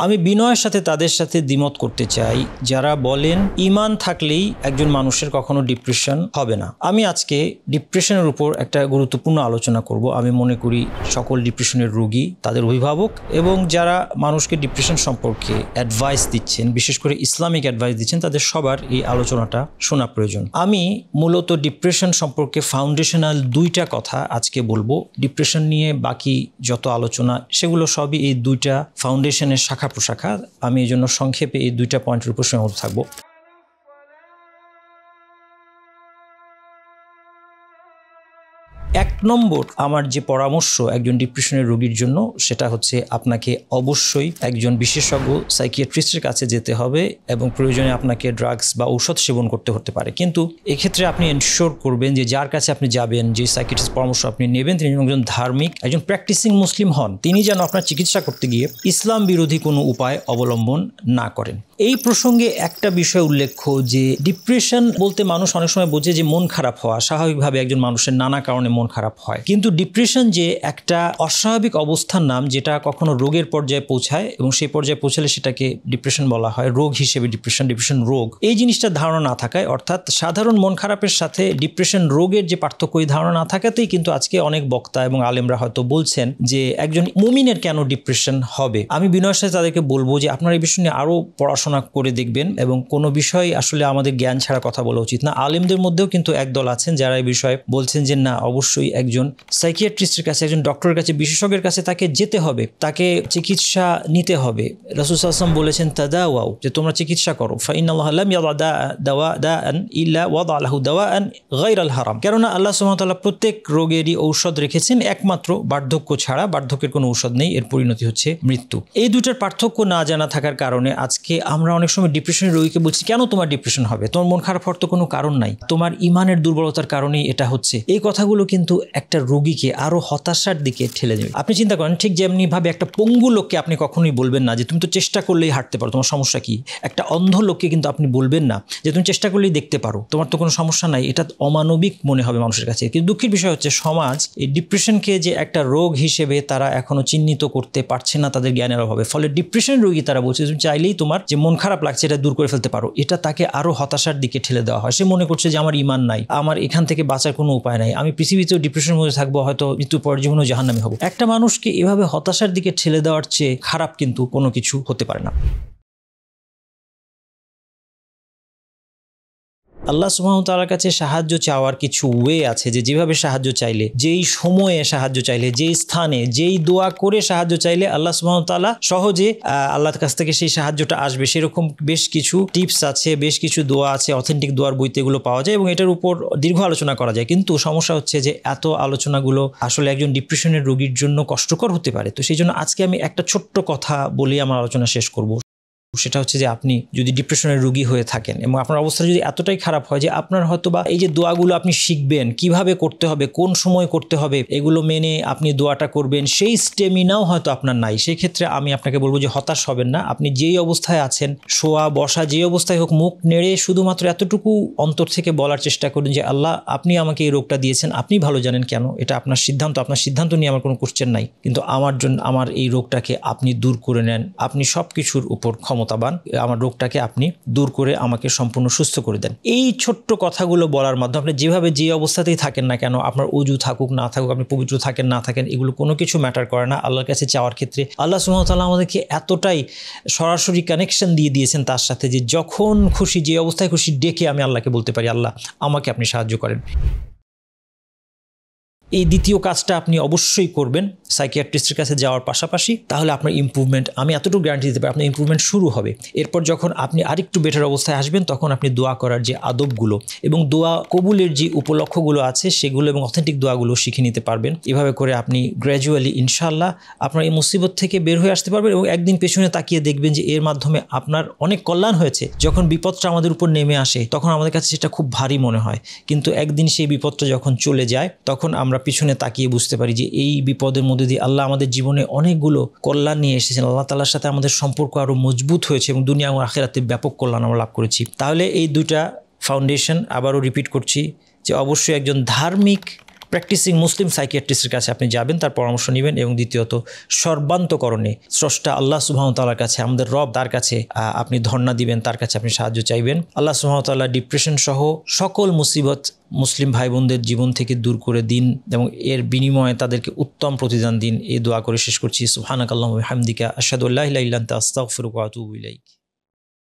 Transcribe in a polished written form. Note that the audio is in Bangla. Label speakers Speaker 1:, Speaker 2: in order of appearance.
Speaker 1: আমি বিনয়ের সাথে তাদের সাথে দ্বিমত করতে চাই যারা বলেন ঈমান থাকলেই একজন মানুষের কখনো ডিপ্রেশন হবে না। আমি আজকে ডিপ্রেশনের উপর একটা গুরুত্বপূর্ণ আলোচনা করব। আমি মনে করি সকল ডিপ্রেশনের রোগী, তাদের অভিভাবক এবং যারা মানুষকে ডিপ্রেশন সম্পর্কে অ্যাডভাইস দিচ্ছেন, বিশেষ করে ইসলামিক অ্যাডভাইস দিচ্ছেন, তাদের সবার এই আলোচনাটা শোনা প্রয়োজন। আমি মূলত ডিপ্রেশন সম্পর্কে ফাউন্ডেশনাল দুইটা কথা আজকে বলবো। ডিপ্রেশন নিয়ে বাকি যত আলোচনা সেগুলো সবই এই দুইটা ফাউন্ডেশনের শাখা প্রশাখা। আমি এই জন্য সংক্ষেপে এই দুইটা পয়েন্টের উপর সীমাবদ্ধ থাকবো। এক নম্বর আমার যে পরামর্শ একজন ডিপ্রেশনের রোগীর জন্য, সেটা হচ্ছে আপনাকে অবশ্যই একজন বিশেষজ্ঞ সাইকিয়াট্রিস্টের কাছে যেতে হবে এবং প্রয়োজনে আপনাকে ড্রাগস বা ঔষধ সেবন করতে হতে পারে। কিন্তু এক্ষেত্রে আপনি এনশিওর করবেন যে যার কাছে আপনি যাবেন, যে সাইকিয়াট্রিস্ট পরামর্শ আপনি নেবেন, তিনি একজন ধার্মিক, একজন প্র্যাকটিসিং মুসলিম হন। তিনি যেন আপনার চিকিৎসা করতে গিয়ে ইসলাম বিরোধী কোনো উপায় অবলম্বন না করেন। এই প্রসঙ্গে একটা বিষয় উল্লেখ্য যে ডিপ্রেশন বলতে মানুষ অনেক সময় বোঝে যে মন খারাপ হওয়া। স্বাভাবিকভাবে একজন মানুষের নানা কারণে মন খারাপ হয়, কিন্তু ডিপ্রেশন যে একটা অস্বাভাবিক অবস্থার নাম, যেটা কখনো রোগের পর্যায়ে পৌঁছায় এবং সেই পর্যায়ে পৌঁছালে সেটাকে ডিপ্রেশন বলা হয়, রোগ হিসেবে ডিপ্রেশন রোগ। এই জিনিসটা ধারণা না থাকায়, অর্থাৎ সাধারণ মন খারাপের সাথে ডিপ্রেশন রোগের যে পার্থক্য, এই ধারণা না থাকাতেই কিন্তু আজকে অনেক বক্তা এবং আলেমরা হয়তো বলছেন যে একজন মুমিনের কেন ডিপ্রেশন হবে। আমি বিনয়ের সাথে তাদেরকে বলবো যে আপনারা এই বিষয় নিয়ে আরো পড়াশোনা করে দেখবেন এবং কোনো বিষয় আসলে আমাদের জ্ঞান ছাড়া কথা বলা উচিত না। আলেমদের মধ্যেও কিন্তু একদল আছেন যারা এই বিষয়ে বলছেন যে না, অবশ্যই একজন সাইকিয়াট্রিস্টের কাছে, একজন ডক্টরের কাছে, বিশেষজ্ঞের কাছে তাকে যেতে হবে, তাকে চিকিৎসা নিতে হবে। রাসূল সাল্লাল্লাহু আলাইহি ওয়াসাল্লাম বলেছেন তাদাওয়াও, যে তোমরা চিকিৎসা করো। ফাইন্নাল্লাহা লাম ইয়াদা দাওয়ান ইল্লা ওয়াদা লাহু দাওয়ান গায়রাল হারাম। কেননা আল্লাহ সুবহানাহু ওয়া তাআলা প্রত্যেক রোগেরই ঔষধ রেখেছেন, একমাত্র বার্ধক্য ছাড়া। বার্ধক্যের কোনো ঔষধ নেই, এর পরিণতি হচ্ছে মৃত্যু। এই দুটার পার্থক্য না জানা থাকার কারণে আজকে আমরা অনেক সময় ডিপ্রেশনের রোগীকে বলছি কেন তোমার ডিপ্রেশন হবে, তোমার মন খারাপ হওয়ার তো কোনো কারণ নাই, তোমার ইমানের দুর্বলতার কারণেই এটা হচ্ছে। এই কথাগুলো কিন্তু একটা রোগীকে আরো হতাশার দিকে ঠেলে দেবে। আপনি চিন্তা করেন, ঠিক যেমনি ভাবে একটা পঙ্গু লোককে আপনি কখনোই বলবেন না যে তুমি তো চেষ্টা করলেই হাঁটতে পারো, তোমার সমস্যা কি। একটা অন্ধ লোককে কিন্তু আপনি বলবেন না যে তুমি চেষ্টা করলেই দেখতে পারো, তোমার তো কোনো সমস্যা নাই। এটা অমানবিক মনে হবে মানুষের কাছে। কিন্তু দুঃখের বিষয় হচ্ছে সমাজ এই ডিপ্রেশনকে যে একটা রোগ হিসেবে তারা এখনো চিহ্নিত করতে পারছে না তাদের জ্ঞানের অভাবে। ফলে ডিপ্রেশন রোগী তারা বলছে তুমি চাইলেই তোমার যে মন খারাপ লাগছে এটা দূর করে ফেলতে পারো। এটা তাকে আরো হতাশার দিকে ঠেলে দেওয়া হয়। সে মনে করছে যে আমার ঈমান নাই, আমার এখান থেকে বাঁচার কোনো উপায় নাই, আমি পৃথিবীতেও ডিপ্রেশনের মধ্যে থাকবো, হয়তো মৃত্যুর পর জীবনেও জাহান্নামী হবো। একটা মানুষকে এভাবে হতাশার দিকে ঠেলে দেওয়ার চেয়ে খারাপ কিন্তু কোনো কিছু হতে পারে না। আল্লাহ সুবহানাহু ওয়া তাআলার কাছে সাহায্য চাওয়ার কিছু ওয়ে আছে, যে যেভাবে সাহায্য চাইলে, যেই সময়ে সাহায্য চাইলে, যেই স্থানে, যেই দোয়া করে সাহায্য চাইলে আল্লাহ সুবহানাহু ওয়া তাআলা সহজে আল্লাহর কাছ থেকে সেই সাহায্যটা আসবে, সেরকম বেশ কিছু টিপস আছে, বেশ কিছু দোয়া আছে, অথেন্টিক দোয়ার বইতে এগুলো পাওয়া যায় এবং এটার উপর দীর্ঘ আলোচনা করা যায়। কিন্তু সমস্যা হচ্ছে যে এত আলোচনাগুলো আসলে একজন ডিপ্রেশনের রোগীর জন্য কষ্টকর হতে পারে। তো সেই জন্য আজকে আমি একটা ছোট্ট কথা বলে আমার আলোচনা শেষ করব। সেটা হচ্ছে যে আপনি যদি ডিপ্রেশনের রোগী হয়ে থাকেন এবং আপনার অবস্থা যদি এতটাই খারাপ হয় যে আপনার হয়তো বা এই যে দোয়াগুলো আপনি শিখবেন, কিভাবে করতে হবে, কোন সময় করতে হবে, এগুলো মেনে আপনি দোয়াটা করবেন, সেই স্টেমিনাও হয়তো আপনার নাই, সেই ক্ষেত্রে আমি আপনাকে বলবো যে হতাশ হবেন না। আপনি যেই অবস্থায় আছেন, শোয়া বসা যেই অবস্থায় হোক, মুখ নেড়ে শুধুমাত্র এতটুকু অন্তর থেকে বলার চেষ্টা করুন যে আল্লাহ, আপনি আমাকে এই রোগটা দিয়েছেন, আপনি ভালো জানেন কেন, এটা আপনার সিদ্ধান্ত, আপনার সিদ্ধান্ত নিয়ে আমার কোনো কোশ্চেন নাই, কিন্তু আমার জন্য আমার এই রোগটাকে আপনি দূর করে নেন, আপনি সব কিছুর উপর ক্ষমতাবান, আমার রোগটাকে আপনি দূর করে আমাকে সম্পূর্ণ সুস্থ করে দেন। এই ছোট্ট কথাগুলো বলার মাধ্যমে আপনি যেভাবে যে অবস্থাতেই থাকেন না কেন, আপনার ওযু থাকুক না থাকুক, আপনি পবিত্র থাকেন না থাকেন, এগুলো কোনো কিছু ম্যাটার করে না। আল্লাহর কাছে চাওয়ার ক্ষেত্রে আল্লাহ সুবহানাহু ওয়া তাআলা আমাদেরকে এতটাই সরাসরি কানেকশন দিয়ে দিয়েছেন তার সাথে, যে যখন খুশি, যে অবস্থায় খুশি ডেকে আমি আল্লাহকে বলতে পারি আল্লাহ আমাকে আপনি সাহায্য করেন। এই দ্বিতীয় কাজটা আপনি অবশ্যই করবেন সাইকিয়াট্রিস্টের কাছে যাওয়ার পাশাপাশি, তাহলে আপনার ইমপ্রুভমেন্ট, আমি এতটুকু গ্যারান্টি দিতে পারি, আপনার ইমপ্রুভমেন্ট শুরু হবে। এরপর যখন আপনি আরেকটু বেটার অবস্থায় আসবেন, তখন আপনি দোয়া করার যে আদবগুলো এবং দোয়া কবুলের যে উপলক্ষগুলো আছে সেগুলো এবং অথেন্টিক দোয়াগুলো শিখে নিতে পারবেন। এভাবে করে আপনি গ্র্যাজুয়ালি ইনশাআল্লাহ আপনার এই মুসিবত থেকে বের হয়ে আসতে পারবেন এবং একদিন পেছনে তাকিয়ে দেখবেন যে এর মাধ্যমে আপনার অনেক কল্যাণ হয়েছে। যখন বিপদটা আমাদের উপর নেমে আসে তখন আমাদের কাছে সেটা খুব ভারী মনে হয়, কিন্তু একদিন সেই বিপদটা যখন চলে যায় তখন আমরা পিছনে তাকিয়ে বুঝতে পারি যে এই বিপদের মধ্যে দিয়ে আল্লাহ আমাদের জীবনে অনেকগুলো কল্যাণ নিয়ে এসেছেন। আল্লাহ তাআলার সাথে আমাদের সম্পর্ক আরো মজবুত হয়েছে এবং দুনিয়া এবং আখিরাতে ব্যাপক কল্যাণ আমরা লাভ করেছি। তাহলে এই দুইটা ফাউন্ডেশন আবারও রিপিট করছি যে অবশ্যই একজন ধার্মিক প্র্যাকটিসিং মুসলিম সাইকিয়াট্রিস্টের কাছে আপনি যাবেন, তার পরামর্শ নেবেন। এবং দ্বিতীয়ত সর্বান্তকরণে স্রষ্টা আল্লাহ সুবহানাহু ওয়া তাআলার কাছে, আমাদের রব, তার কাছে আপনি ধর্ণা দিবেন, তার কাছে আপনি সাহায্য চাইবেন। আল্লাহ সুবহানাহু ওয়া তাআলা ডিপ্রেশন সহ সকল মুসিবত মুসলিম ভাই বোনদের জীবন থেকে দূর করে দিন এবং এর বিনিময়ে তাদেরকে উত্তম প্রতিদান দিন, এই দোয়া করে শেষ করছি। সুবহানাকাল্লাহুম্মা ওয়া বিহামদিকা আশহাদু আল্লা ইলাহা ইল্লা আনতা আস্তাগফিরুকা ওয়া আতুবু ইলাইক।